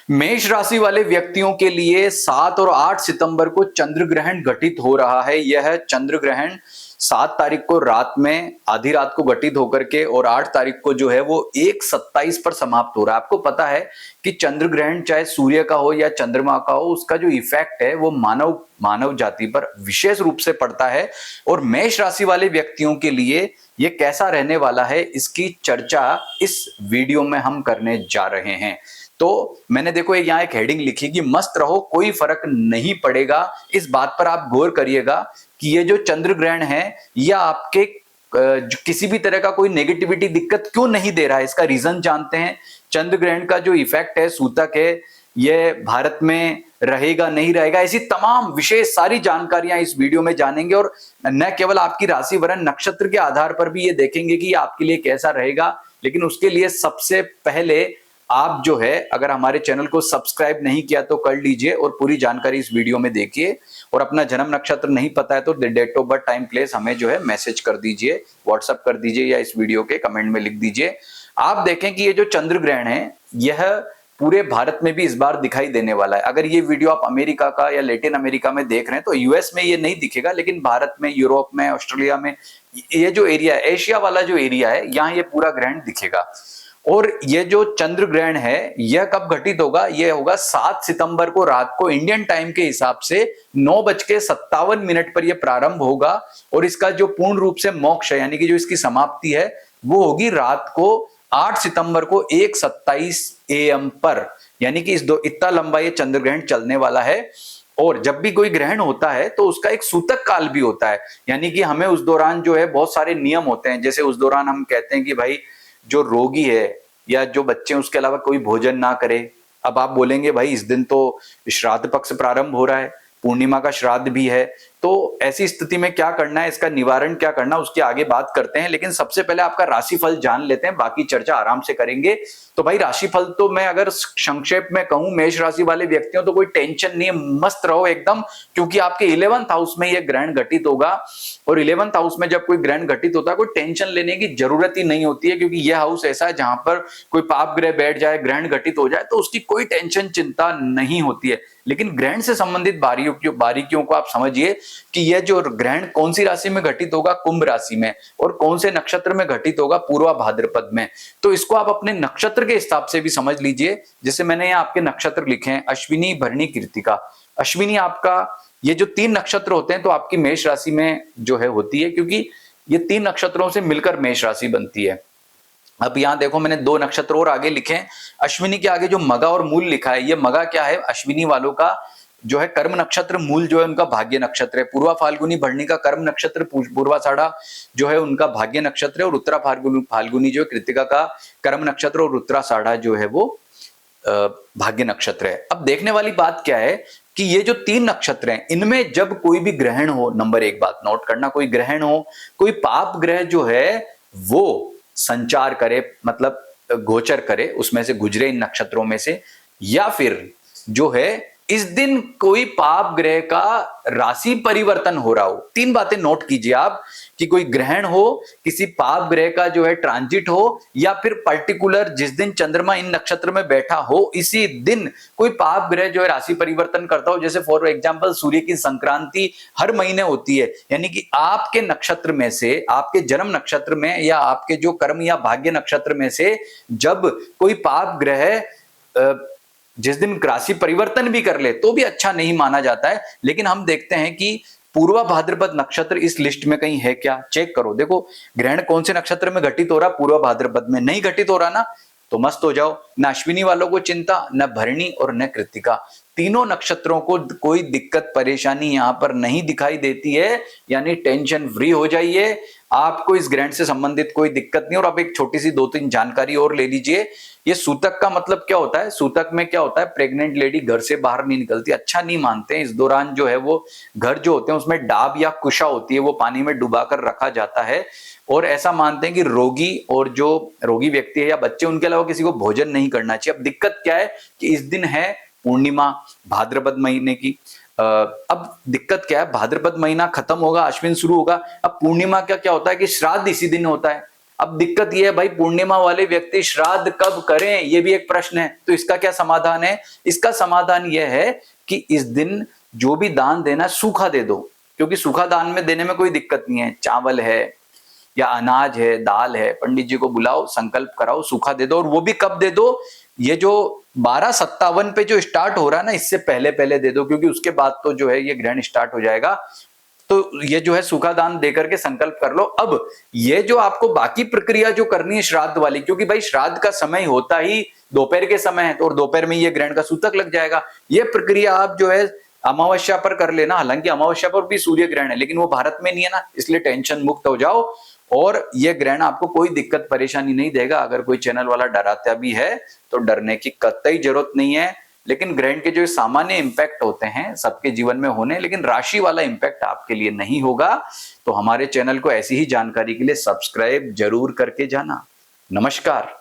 मेष राशि वाले व्यक्तियों के लिए 7 और 8 सितंबर को चंद्र ग्रहण घटित हो रहा है। यह चंद्र ग्रहण 7 तारीख को रात में आधी रात को घटित होकर के और 8 तारीख को जो है वो 1:27 पर समाप्त हो रहा है। आपको पता है कि चंद्र ग्रहण चाहे सूर्य का हो या चंद्रमा का हो, उसका जो इफेक्ट है वो मानव जाति पर विशेष रूप से पड़ता है। और मेष राशि वाले व्यक्तियों के लिए ये कैसा रहने वाला है, इसकी चर्चा इस वीडियो में हम करने जा रहे हैं। तो मैंने देखो यहाँ एक हेडिंग लिखी कि मस्त रहो कोई फर्क नहीं पड़ेगा। इस बात पर आप गौर करिएगा कि ये जो चंद्र ग्रहण है यह आपके किसी भी तरह का कोई नेगेटिविटी दिक्कत क्यों नहीं दे रहा है, इसका रीजन जानते हैं। चंद्र ग्रहण का जो इफेक्ट है, सूतक है, ये भारत में रहेगा नहीं रहेगा, ऐसी तमाम विशेष सारी जानकारियां इस वीडियो में जानेंगे। और न केवल आपकी राशि वरण नक्षत्र के आधार पर भी ये देखेंगे कि आपके लिए कैसा रहेगा, लेकिन उसके लिए सबसे पहले आप जो है अगर हमारे चैनल को सब्सक्राइब नहीं किया तो कर लीजिए और पूरी जानकारी इस वीडियो में देखिए। और अपना जन्म नक्षत्र नहीं पता है तो date of birth time place हमें जो है मैसेज कर दीजिए, व्हाट्सएप कर दीजिए या इस वीडियो के कमेंट में लिख दीजिए। आप देखें कि ये जो चंद्र ग्रहण है यह पूरे भारत में भी इस बार दिखाई देने वाला है। अगर ये वीडियो आप अमेरिका का या लैटिन अमेरिका में देख रहे हैं तो यूएस में ये नहीं दिखेगा, लेकिन भारत में, यूरोप में, ऑस्ट्रेलिया में, ये जो एरिया है, एशिया वाला जो एरिया है, यहाँ ये पूरा ग्रहण दिखेगा। और ये जो चंद्र ग्रहण है यह कब घटित होगा? यह होगा 7 सितंबर को रात को इंडियन टाइम के हिसाब से 9:57 पर यह प्रारंभ होगा। और इसका जो पूर्ण रूप से मोक्ष है, यानी कि जो इसकी समाप्ति है, वो होगी रात को 8 सितंबर को 1:27 AM पर। यानी कि इतना लंबा ये चंद्र ग्रहण चलने वाला है। और जब भी कोई ग्रहण होता है तो उसका एक सूतक काल भी होता है, यानी कि हमें उस दौरान जो है बहुत सारे नियम होते हैं। जैसे उस दौरान हम कहते हैं कि भाई जो रोगी है या जो बच्चे उसके अलावा कोई भोजन ना करे। अब आप बोलेंगे भाई इस दिन तो श्राद्ध पक्ष प्रारंभ हो रहा है, पूर्णिमा का श्राद्ध भी है, तो ऐसी स्थिति में क्या करना है, इसका निवारण क्या करना, उसकी आगे बात करते हैं। लेकिन सबसे पहले आपका राशिफल जान लेते हैं, बाकी चर्चा आराम से करेंगे। तो भाई राशिफल तो मैं अगर संक्षेप में कहूं, मेष राशि वाले व्यक्तियों तो कोई टेंशन नहीं है, मस्त रहो एकदम, क्योंकि आपके 11th हाउस में यह ग्रहण घटित होगा। और 11th हाउस में जब कोई ग्रहण घटित होता है कोई टेंशन लेने की जरूरत ही नहीं होती है, क्योंकि यह हाउस ऐसा है जहां पर कोई पाप ग्रह बैठ जाए, ग्रहण घटित हो जाए तो उसकी कोई टेंशन चिंता नहीं होती है। लेकिन ग्रहण से संबंधित बारीकियों को आप समझिए कि यह जो ग्रहण कौन सी राशि में घटित होगा, कुंभ राशि में, और कौन से नक्षत्र में घटित होगा, पूर्वा भाद्रपद में। तो इसको आप अपने नक्षत्र के हिसाब से भी समझ लीजिए। जैसे मैंने यहाँ आपके नक्षत्र लिखे हैं, अश्विनी, भरणी, कृत्तिका। अश्विनी आपका ये जो 3 नक्षत्र होते हैं तो आपकी मेष राशि में जो है होती है, क्योंकि ये 3 नक्षत्रों से मिलकर मेष राशि बनती है। अब यहां देखो मैंने 2 नक्षत्र और आगे लिखे हैं। अश्विनी के आगे जो मगा और मूल लिखा है, ये मगा क्या है? अश्विनी वालों का जो है कर्म नक्षत्र, मूल जो है उनका भाग्य नक्षत्र है। पूर्वा फाल्गुनी भरणी का कर्म नक्षत्र, पूर्वाषाढ़ा जो है उनका भाग्य नक्षत्र है, और उत्तरा फाल्गुनी जो है कृत्तिका का कर्म नक्षत्र, और उत्तराषाढ़ा जो है वो भाग्य नक्षत्र है। अब देखने वाली बात क्या है कि ये जो 3 नक्षत्र हैं इनमें जब कोई भी ग्रहण हो, नंबर 1 बात नोट करना, कोई ग्रहण हो, कोई पाप ग्रह जो है वो संचार करे, मतलब गोचर करे, उसमें से गुजरे इन नक्षत्रों में से, या फिर जो है इस दिन कोई पाप ग्रह का राशि परिवर्तन हो रहा हो। 3 बातें नोट कीजिए आप, कि कोई ग्रहण हो, किसी पाप ग्रह का जो है ट्रांजिट हो, या फिर पर्टिकुलर जिस दिन चंद्रमा इन नक्षत्र में बैठा हो इसी दिन कोई पाप ग्रह जो है राशि परिवर्तन करता हो। जैसे फॉर एग्जांपल सूर्य की संक्रांति हर महीने होती है, यानी कि आपके नक्षत्र में से, आपके जन्म नक्षत्र में या आपके जो कर्म या भाग्य नक्षत्र में से जब कोई पाप ग्रह जिस दिन राशि परिवर्तन भी कर ले तो भी अच्छा नहीं माना जाता है। लेकिन हम देखते हैं कि पूर्वा भाद्रपद नक्षत्र इस लिस्ट में कहीं है क्या, चेक करो। देखो ग्रहण कौन से नक्षत्र में घटित हो रहा, पूर्वा भाद्रपद में नहीं घटित हो रहा ना, तो मस्त हो जाओ। न अश्विनी वालों को चिंता, न भरणी और न कृत्तिका, तीनों नक्षत्रों को कोई दिक्कत परेशानी यहां पर नहीं दिखाई देती है, यानी टेंशन फ्री हो जाइए। आपको इस ग्रहण से संबंधित कोई दिक्कत नहीं। और अब एक छोटी सी 2-3 जानकारी और ले लीजिए। ये सूतक का मतलब क्या होता है? सूतक में क्या होता है? प्रेग्नेंट लेडी घर से बाहर नहीं निकलती, अच्छा नहीं मानते हैं। इस दौरान जो है वो घर जो होते हैं उसमें डाब या कुशा होती है, वो पानी में डुबाकर रखा जाता है। और ऐसा मानते हैं कि रोगी और जो रोगी व्यक्ति है या बच्चे, उनके अलावा किसी को भोजन नहीं करना चाहिए। अब दिक्कत क्या है कि इस दिन है पूर्णिमा भाद्रपद महीने की। अब दिक्कत क्या है, भाद्रपद महीना खत्म होगा, अश्विन शुरू होगा। अब पूर्णिमा का क्या होता है कि श्राद्ध इसी दिन होता है। अब दिक्कत यह है भाई, पूर्णिमा वाले व्यक्ति श्राद्ध कब करें, यह भी एक प्रश्न है। तो इसका क्या समाधान है? इसका समाधान यह है कि इस दिन जो भी दान देना सूखा दे दो, क्योंकि सूखा दान में देने में कोई दिक्कत नहीं है। चावल है या अनाज है, दाल है, पंडित जी को बुलाओ, संकल्प कराओ, सूखा दे दो। और वो भी कब दे दो? ये जो 12:57 पे जो स्टार्ट हो रहा है ना, इससे पहले पहले दे दो, क्योंकि उसके बाद तो जो है ये ग्रहण स्टार्ट हो जाएगा। तो ये जो है सूखा दान देकर के संकल्प कर लो। अब ये जो आपको बाकी प्रक्रिया जो करनी है श्राद्ध वाली, क्योंकि भाई श्राद्ध का समय होता ही दोपहर के समय है, तो और दोपहर में ये ग्रहण का सूतक लग जाएगा। ये प्रक्रिया आप जो है अमावस्या पर कर लेना। हालांकि अमावस्या पर भी सूर्य ग्रहण है, लेकिन वो भारत में नहीं है ना, इसलिए टेंशन मुक्त हो जाओ। और ये ग्रहण आपको कोई दिक्कत परेशानी नहीं देगा। अगर कोई चैनल वाला डराता भी है तो डरने की कतई जरूरत नहीं है। लेकिन ग्रहण के जो सामान्य इंपैक्ट होते हैं सबके जीवन में होने, लेकिन राशि वाला इंपैक्ट आपके लिए नहीं होगा। तो हमारे चैनल को ऐसी ही जानकारी के लिए सब्सक्राइब जरूर करके जाना। नमस्कार।